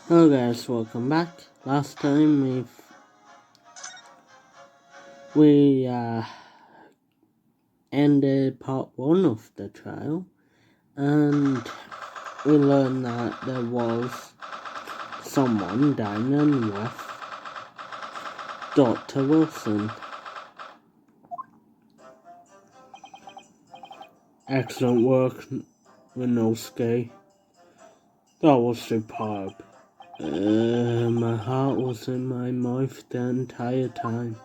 Hello guys, welcome back. Last time we ended part 1 of the trial, and we learned that there was someone dining with Dr. Wilson. Excellent work, Winosuke. That was superb. My heart was in my mouth the entire time.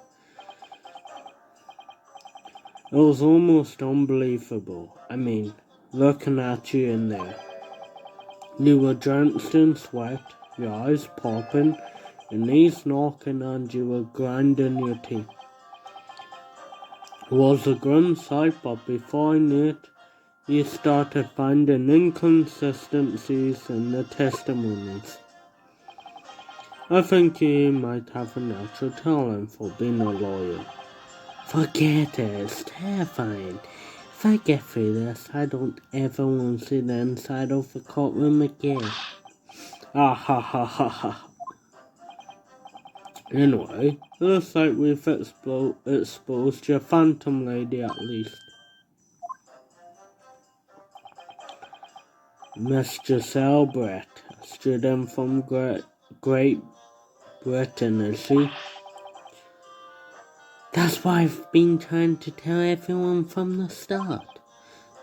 It was almost unbelievable. I mean, looking at you in there. You were drenched in sweat, your eyes popping, your knees knocking, and you were grinding your teeth. It was a grim sight, but before I knew it, you started finding inconsistencies in the testimonies. I think you might have a natural talent for being a lawyer. Forget it, it's terrifying. If I get through this, I don't ever want to see the inside of the courtroom again. Ah ha ha ha ha. Anyway, looks like we've exposed your phantom lady at least. Miss Jazel Brett, a student from Great Britain, is she? That's what I've been trying to tell everyone from the start.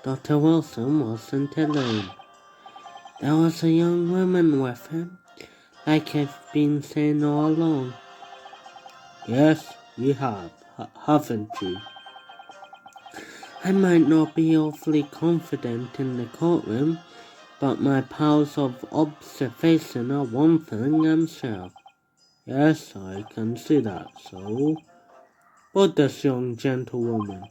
Dr. Wilson wasn't alone. There was a young woman with him, like I've been saying all along. Yes, you have, haven't you? I might not be awfully confident in the courtroom, but my powers of observation are one thing I'm sure. Yes, I can see that, so... But this young gentlewoman,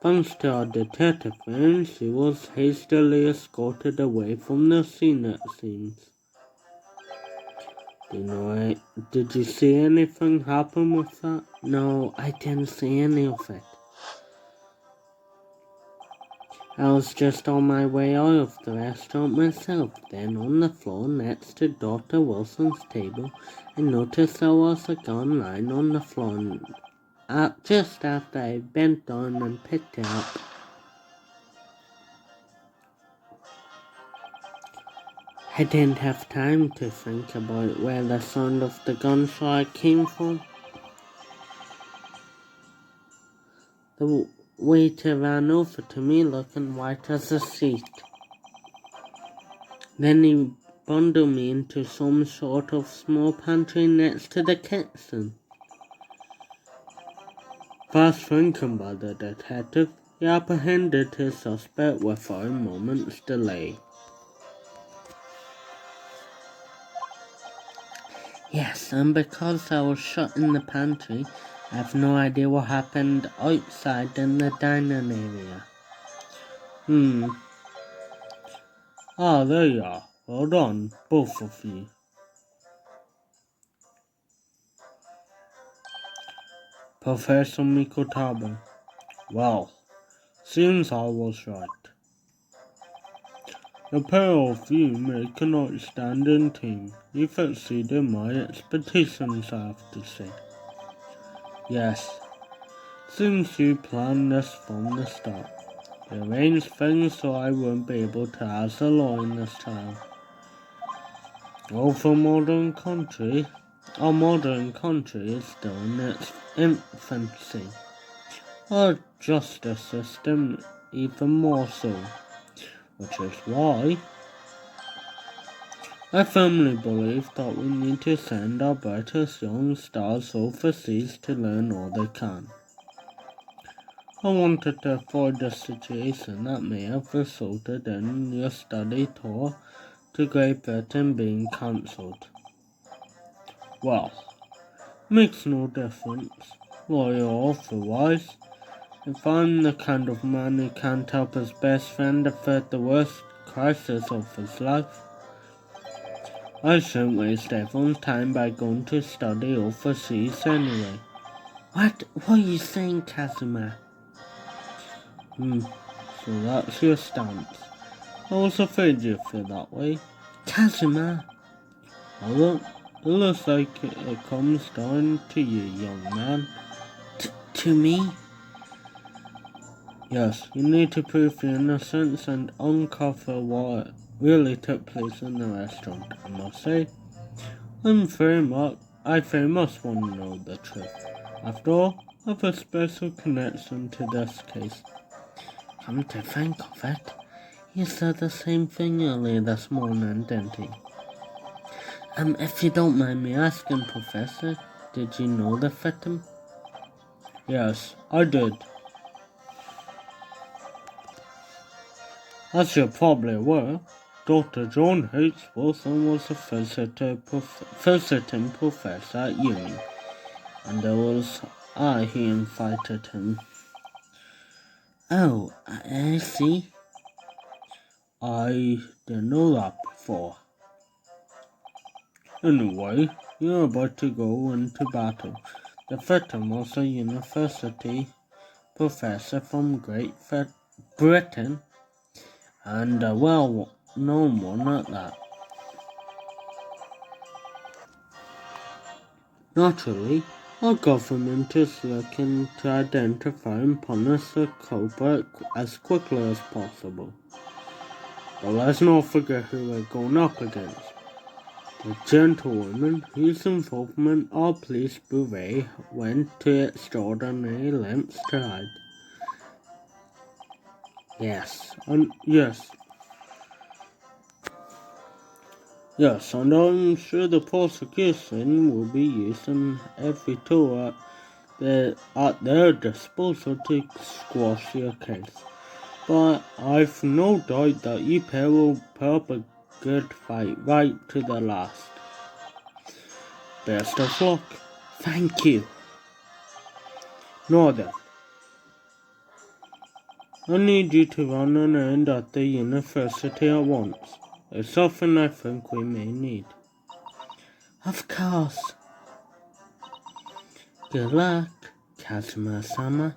thanks to our detective friend, she was hastily escorted away from the scene, it seems. Did you see anything happen with that? No, I didn't see any of it. I was just on my way out of the restaurant myself. Then on the floor next to Dr. Wilson's table, I noticed there was a gun lying on the floor. Just after I bent down and picked it up, I didn't have time to think about where the sound of the gunshot came from. The waiter ran over to me looking white as a sheet. Then he bundled me into some sort of small pantry next to the kitchen. Fast thinking by the detective, he apprehended his suspect without a moment's delay. Yes, and because I was shut in the pantry, I have no idea what happened outside in the dining area. There you are. Well done, both of you. Professor Mikotaba. Well, seems I was right. The pair of you make an outstanding team. You've exceeded my expectations, I have to say. Yes, seems you planned this from the start. You arranged things so I wouldn't be able to ask a law in this trial. Our modern country is still in its infancy. Our justice system even more so, which is why I firmly believe that we need to send our brightest young stars overseas to learn all they can. I wanted to avoid a situation that may have resulted in your study tour to Great Britain being cancelled. Well, makes no difference, lawyer or otherwise. If I'm the kind of man who can't help his best friend avert the worst crisis of his life, I shouldn't waste everyone's time by going to study overseas anyway. What are you saying, Kazuma? So that's your stance. I was afraid you'd feel that way. Kazuma, Although it looks like it comes down to you, young man. To me? Yes, you need to prove your innocence and uncover what really took place in the restaurant. I must say, I very much want to know the truth. After all, I have a special connection to this case. Come to think of it, you said the same thing earlier this morning, didn't you? If you don't mind me asking, Professor, did you know the victim? Yes, I did. As you probably were, Dr. John H. Wilson was a visiting professor at uni, and it was I who invited him. Oh, I see. I didn't know that before. Anyway, you're about to go into battle. The victim was a university professor from Great Britain, and a well-known one at that. Naturally, our government is looking to identify and punish the culprit as quickly as possible. But let's not forget who we're going up against. The gentlewoman whose involvement our police bureau went to extraordinary lengths to hide. Yes, and I'm sure the prosecution will be using every tool at their disposal to squash your case. But I've no doubt that you pair will put up a good fight right to the last. Best of luck. Thank you. Now then, I need you to run an errand at the university at once. It's something I think we may need. Of course. Good luck, Kazuma-sama.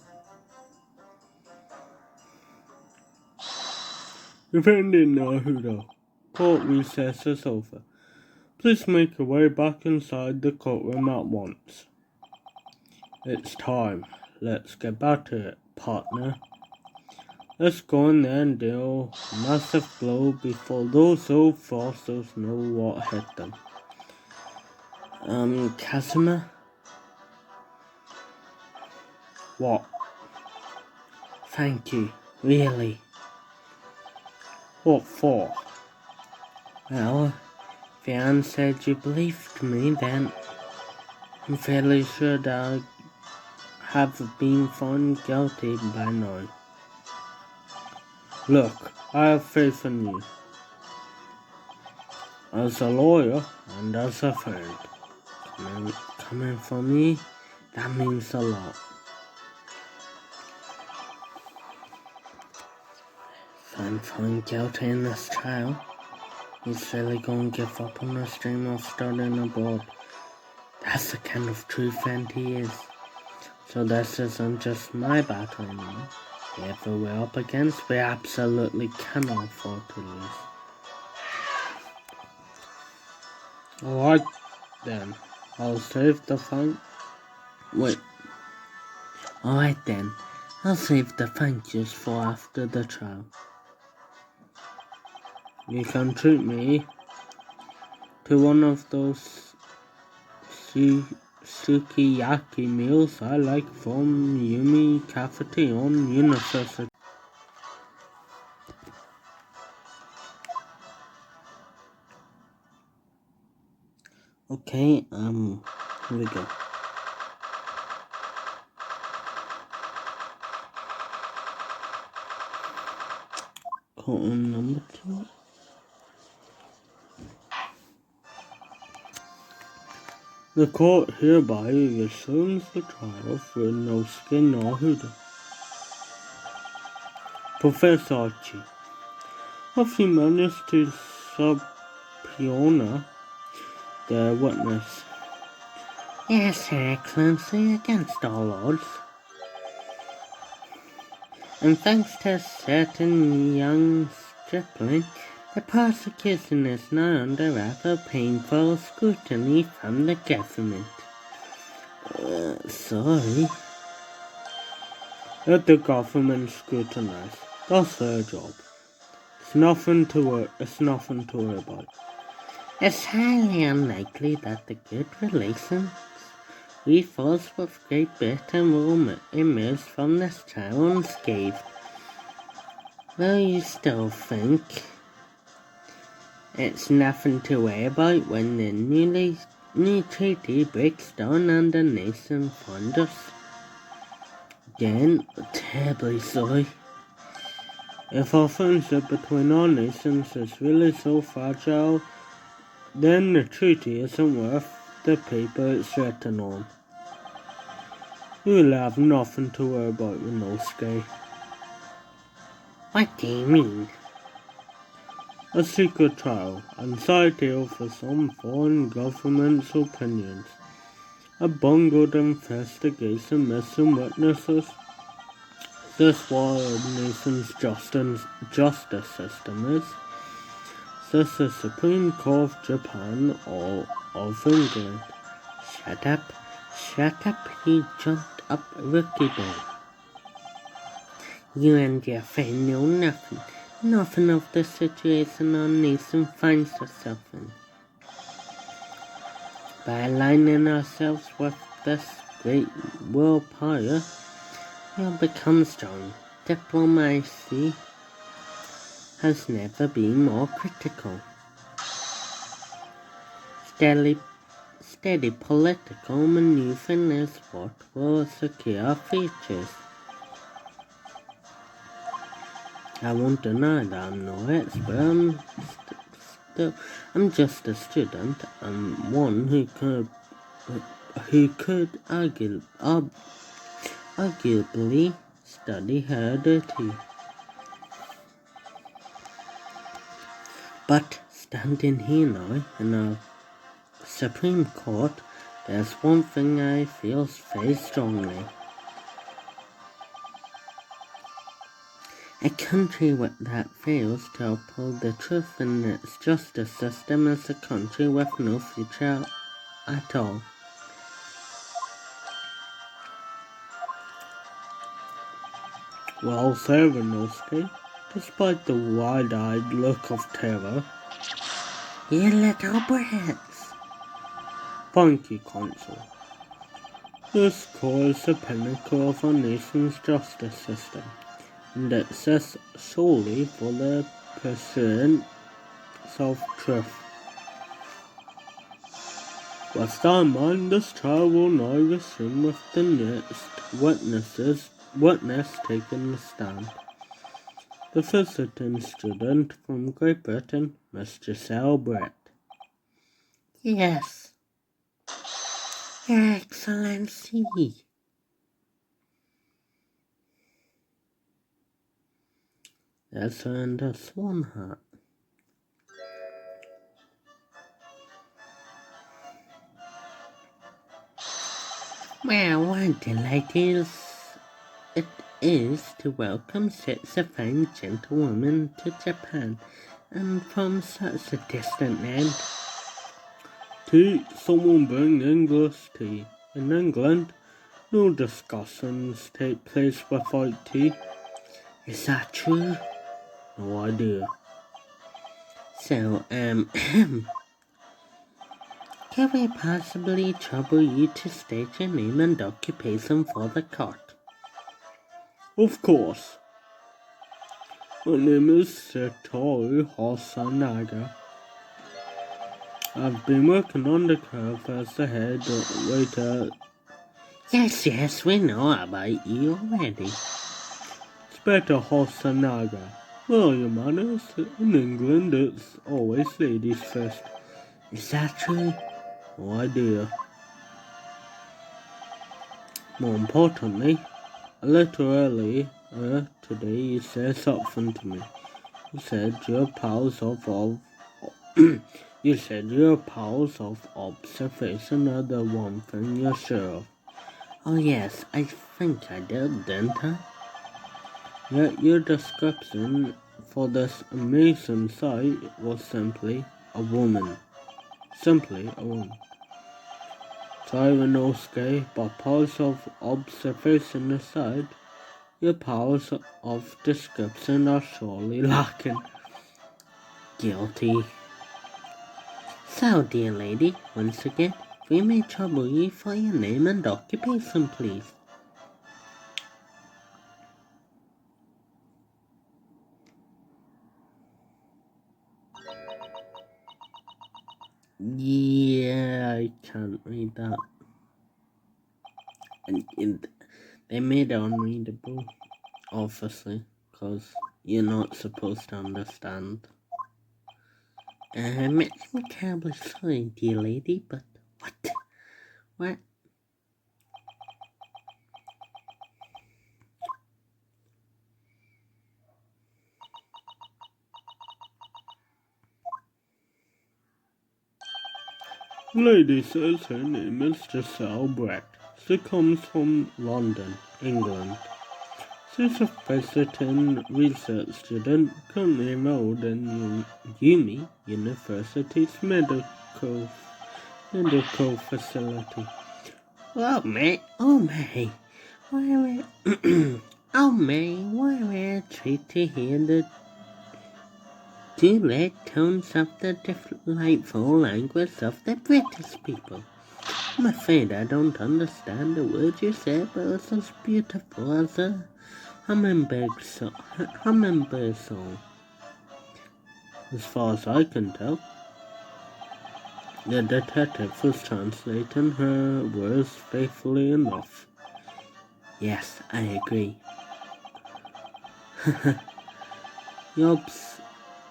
Defending Naruto. Court recess is over. Please make your way back inside the courtroom at once. It's time. Let's get back to it, partner. Let's go in there and deal a massive blow before those old fossils know what hit them. Kazuma? What? Thank you, really. What for? Well, if you hadn't said you believed me, then I'm fairly sure that I have been found guilty by now. Look, I have faith in you. As a lawyer and as a friend. Coming from me, that means a lot. If I'm found guilty in this trial, he's really going to give up on his dream of studying abroad. That's the kind of true friend he is. So this isn't just my battle anymore. Whoever we're up against, we absolutely cannot afford to lose. Alright then, I'll save the thank. Wait. Alright then, I'll save the thank yous for after the trial. You can treat me to one of those sukiyaki meals I like from Yumi Cafeteria on University. Okay, here we go. Column number 2. The court hereby resumes the trial for Inosuke Naruto. Professor Archie, have you managed to subpoena the witness? Yes, Your Excellency, against all odds. And thanks to a certain young stripling The prosecution is now under rather painful scrutiny from the government. Sorry. Let the government scrutinize. That's their job. It's nothing to worry about. It's highly unlikely that the good relations we forged with Great Britain will emerge from this trial unscathed. Though you still think it's nothing to worry about when the new treaty breaks down and the nation wanders. Again, terribly sorry. If our friendship between our nations is really so fragile, then the treaty isn't worth the paper it's written on. You'll have nothing to worry about, Minosuke. What do you mean? A secret trial, anxiety over some foreign government's opinions, a bungled investigation missing witnesses. Is this what our nation's justice system is? Is this the Supreme Court of Japan or of England? Shut up, he jumped up rookie ball. You and your friend know nothing of the situation our nation finds itself in. By aligning ourselves with this great world power, we'll become strong. Diplomacy has never been more critical. Steady political maneuvering is what will secure our futures. I won't deny that I'm no expert. I'm just a student. I'm one who could arguably study harder too. But standing here now in our Supreme Court, there's one thing I feel very strongly. A country that fails to uphold the truth in its justice system is a country with no future at all. Well said, Inosuke. Despite the wide-eyed look of terror. You little brats. Thank you, Consul. This court is the pinnacle of our nation's justice system, and it exists solely for the pursuit of truth. With that in mind, this trial will now resume with the next witness taking the stand. The visiting student from Great Britain, Miss Jazel Brett. Yes, Your Excellency. That's her and her swan hat. Well, what delight it is to welcome such a fine gentlewoman to Japan, and from such a distant land. Tea, someone bring English tea. In England, no discussions take place without tea. Is that true? No idea. So, can we possibly trouble you to state your name and occupation for the court? Of course. My name is Satoru Hasanaga. I've been working on the curve as the head waiter. Yes, we know about you already. Inspector Hasanaga. Well, your manners, in England it's always ladies first. Is that true? No idea. More importantly, a little earlier today you said something to me. You said you're pals of observation are the one thing you're sure of. Oh yes, I think I did, didn't I? Yet your description for this amazing sight was simply a woman. Simply a woman. Tyrannosuke, but powers of observation aside, your powers of description are surely lacking. Guilty. So, dear lady, once again, we may trouble you for your name and occupation, please. Yeah, I can't read that. And they made it unreadable, obviously, because you're not supposed to understand. I'm terribly sorry, dear lady, but what? What? Lady says her name is Jazel Brett. She comes from London, England. She's a visiting research student currently enrolled in Yumi University's medical facility. Oh May, why oh May, why we're treated to hear the duet tones of the delightful language of the British people. I'm afraid I don't understand the words you say, but it's as beautiful as a hummingbird song. As far as I can tell. The detective was translating her words faithfully enough. Yes, I agree.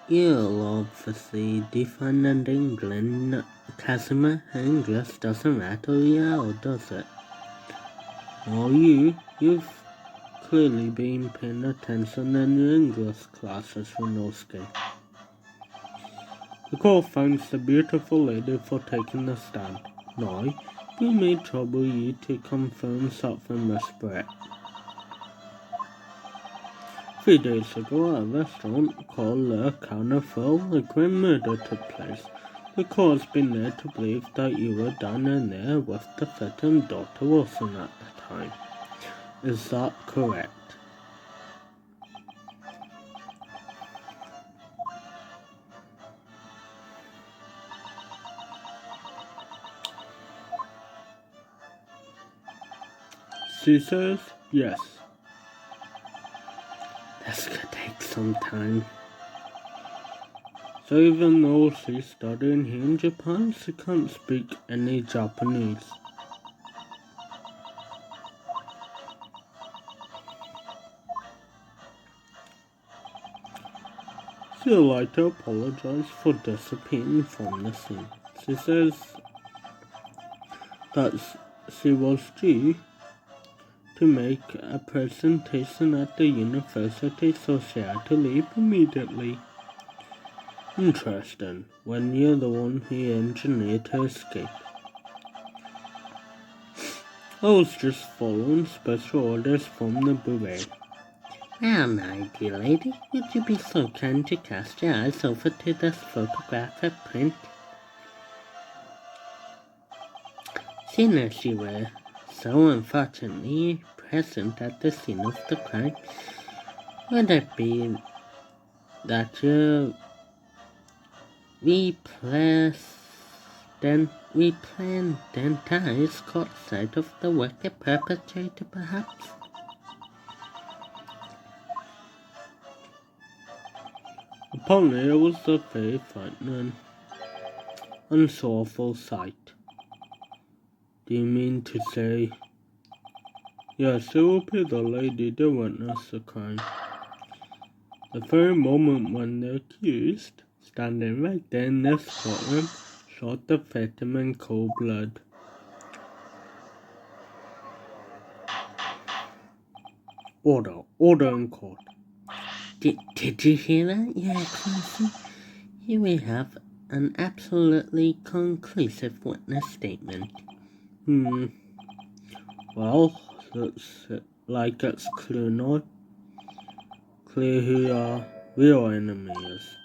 You'll obviously define an England. Casimir, English doesn't rattle you out, does it? Or you've clearly been paying attention in your English classes, Renosuke. The court thanks the beautiful lady for taking the stand. Now, we may trouble you to confirm something, Miss Brett. 3 days ago, at a restaurant called Le Carnival, a grand murder took place. The court's been led to believe that you were dining there with the victim, Dr. Wilson, at the time. Is that correct? She says yes. This could take some time. So even though she's studying here in Japan, she can't speak any Japanese. She'd like to apologize for disappearing from the scene. She says that she was due to make a presentation at the university, so she had to leave immediately. Interesting, when you're the one who engineered her escape. I was just following special orders from the bureau. Well now, dear lady, would you be so kind to cast your eyes over to this photographic print? Seeing as you were so unfortunately present at the scene of the crime, would it be that your replanted eyes caught sight of the wicked perpetrator, perhaps? Apparently it was a very frightening and sorrowful sight. Do you mean to say? Yes, it will be the lady that witnessed the crime. The very moment when the accused, standing right there in this courtroom, shot the victim in cold blood. Order in court. Did you hear that, Your Excellency? Here we have an absolutely conclusive witness statement. Well, looks like it's clear now. Clear who real enemies.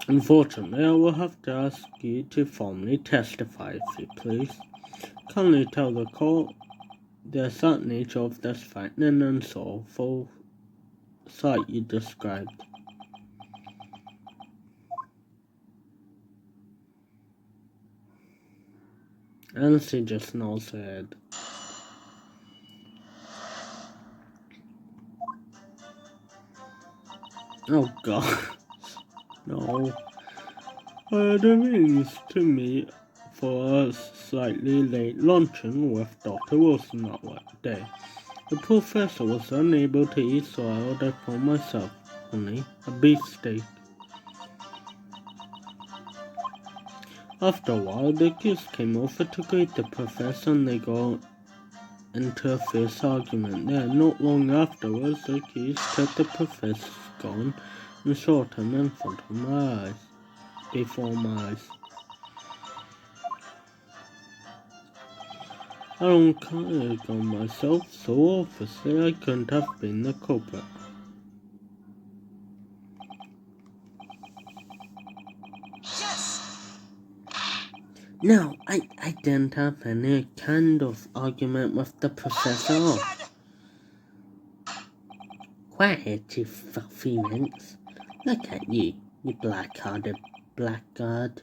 Unfortunately, I will have to ask you to formally testify, if you please. Kindly tell the court the exact nature of this frightening and sorrowful sight you described. Elsie just nods her head. Oh God, no. It remains to me for a slightly late luncheon with Dr. Wilson that day. The professor was unable to eat, so I ordered for myself, only a beefsteak. After a while, the kids came over to greet the professor and they got into a fierce argument. Then, not long afterwards, the kids took the professor's gun and shot him in front of my eyes, before my eyes. I don't carry a gun myself, so obviously I couldn't have been the culprit. Yes! No, I didn't have any kind of argument with the professor. Quiet, you filthy minx. Look at you, you black-hearted blackguard.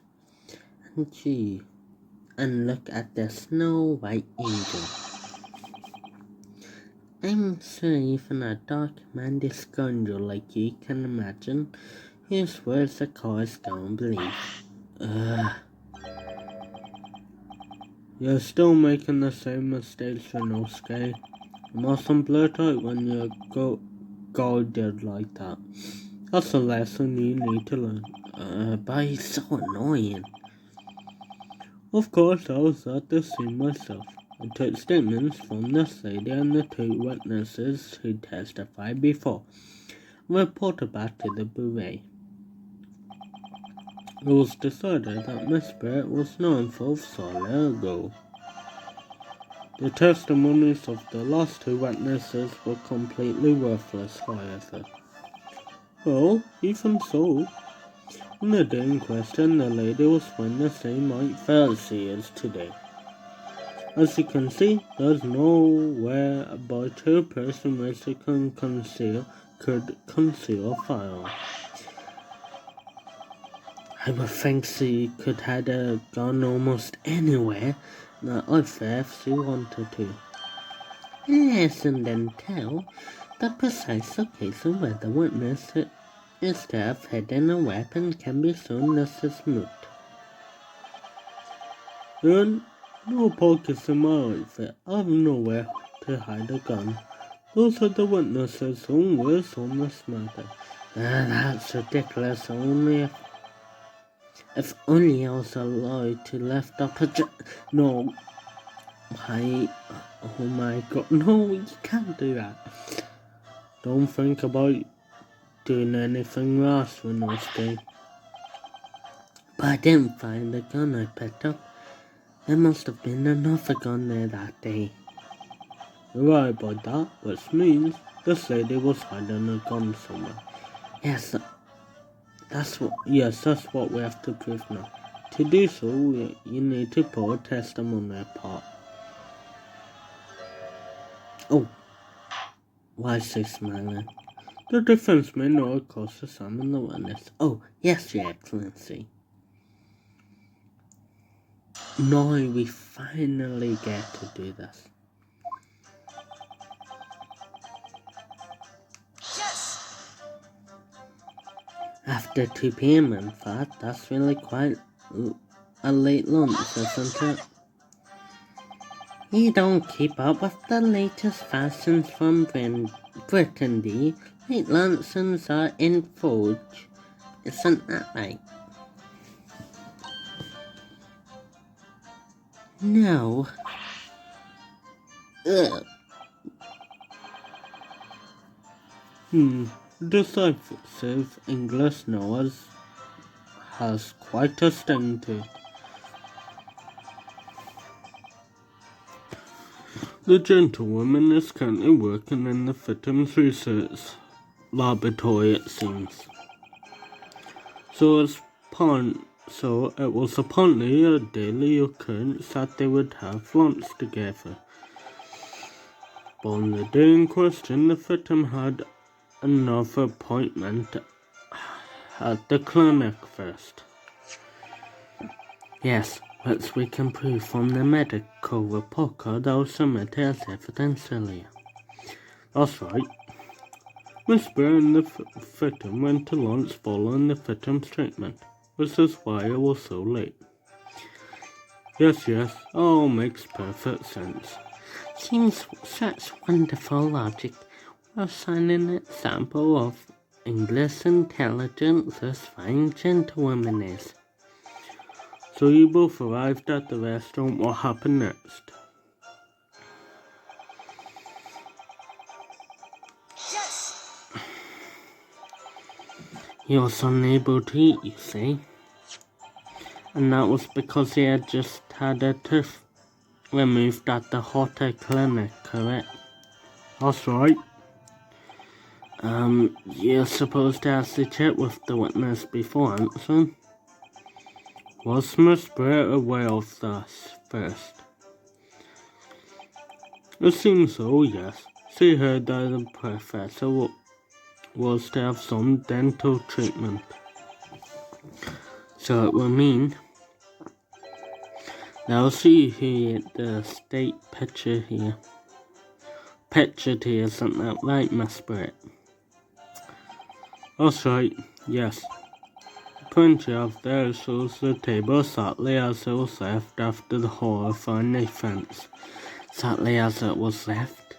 And look at the Snow White Angel. I'm sure even a dark-minded scoundrel like you can imagine whose words the chorus don't believe. You're still making the same mistakes, Renosuke. You mustn't blurt out when you're guarded like that. That's a lesson you need to learn. But he's so annoying. Of course, I was at the scene myself. I took statements from this lady and the two witnesses who testified before, and reported back to the bureau. It was decided that Miss Barrett was known for solid ago. The testimonies of the last two witnesses were completely worthless, however. Well, even so, on the day in question, the lady was wearing the same white veil she is today. As you can see, there's nowhere about her person where she could conceal a firearm. I would think she could have a gun almost anywhere that affair if she wanted to. Listen then tell the precise location where the witness is to have hidden a weapon can be shown this is moot. There are no pockets in my outfit. I have nowhere to hide a gun. Those are the witnesses' own words on this matter. That's ridiculous. If only I was allowed to lift up a No, oh my God, no, you can't do that. Don't think about doing anything rash the next day. But I didn't find the gun I picked up. There must have been another gun there that day. You're right about that, which means this lady was hiding a gun somewhere. Yes, that's what we have to prove now. To do so, you need to put a testimony apart. Oh, why is she smiling? The defense may know it costs examine the witness. Oh, yes, Your Excellency. Now we finally get to do this. Yes! After 2 p.m. in fact, that's really quite a late lunch, isn't it? You don't keep up with the latest fashions from Britain, do you? Late luncheons are in vogue. Isn't that right? No. Ugh. Decisive English Noah's has quite a sting too. The gentlewoman is currently working in the victim's research laboratory, it seems. So it was apparently a daily occurrence that they would have lunch together. But on the day in question, the victim had another appointment at the clinic first. Yes, which we can prove from the medical report card that was submitted as evidence earlier. That's right. Miss Bear and the victim went to lunch following the victim's treatment, which is why it was so late. Yes, all makes perfect sense. Seems such wonderful logic. What an example of English intelligence this fine gentlewoman is. So you both arrived at the restaurant. What happened next? Yes. He was unable to eat, you see. And that was because he had just had a tooth removed at the hotter clinic, correct? That's right. You're supposed to ask the chat with the witness before answering. Was Miss Brett aware of this first? It seems so, yes. She heard that the professor was to have some dental treatment. So it would mean now see here the state pictured here, isn't that right, Miss Brett? That's right, yes. The picture of there shows the table exactly as it was left after the horrifying events. Exactly as it was left.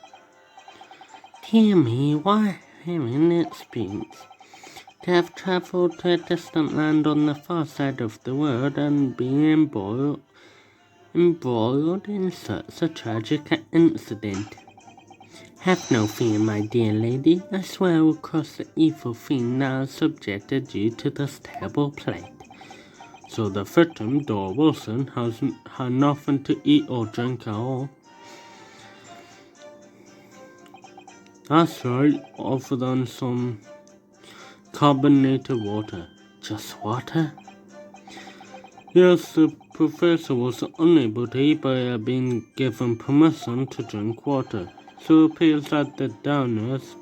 Dear me, what an experience. To have travelled to a distant land on the far side of the world and be embroiled in such a tragic incident. Have no fear, my dear lady. I swear I will cross the evil fiend that has subjected you to this terrible plight. So the victim, Dora Wilson, had nothing to eat or drink at all. That's right, other than some carbonated water. Just water? Yes, the professor was unable to eat but had been given permission to drink water. So it appears that the downers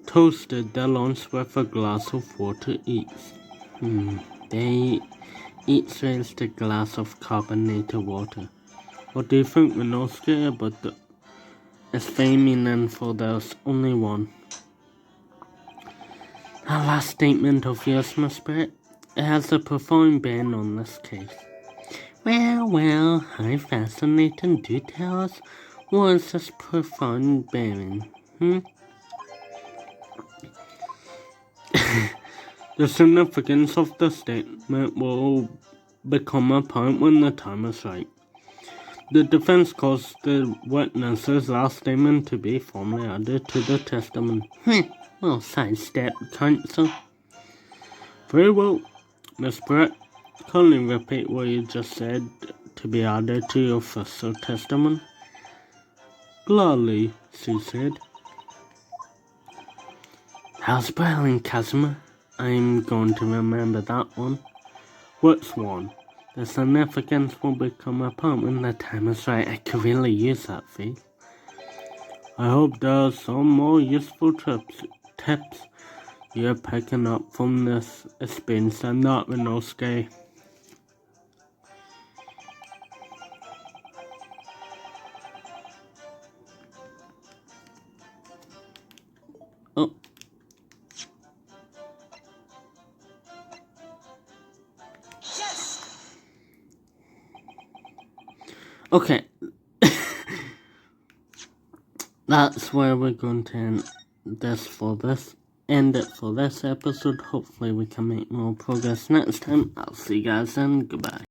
toasted their lunch with a glass of water each. They each raised a glass of carbonated water. What do you think, Minoski, about the meaning for there's only one? That last statement of yours, Miss Brett, it has a profound bearing on this case. Well, how fascinating. Do tell us, what is this profound bearing? The significance of the statement will become apparent when the time is right. The defense caused the witness's last statement to be formally added to the testimony. Well, sidestep, counsel. Very well, Miss Brett. Kindly repeat what you just said to be added to your official testimony. Gladly, she said. That was brilliant, Casimir. I'm going to remember that one. Which one? The significance will become apparent when the time is right. I could really use that phrase. I hope there are some more useful tips you're picking up from this experience and that Renoske. Oh. Yes. Okay. That's where we're going to end it for this episode. Hopefully we can make more progress next time. I'll see you guys then. Goodbye.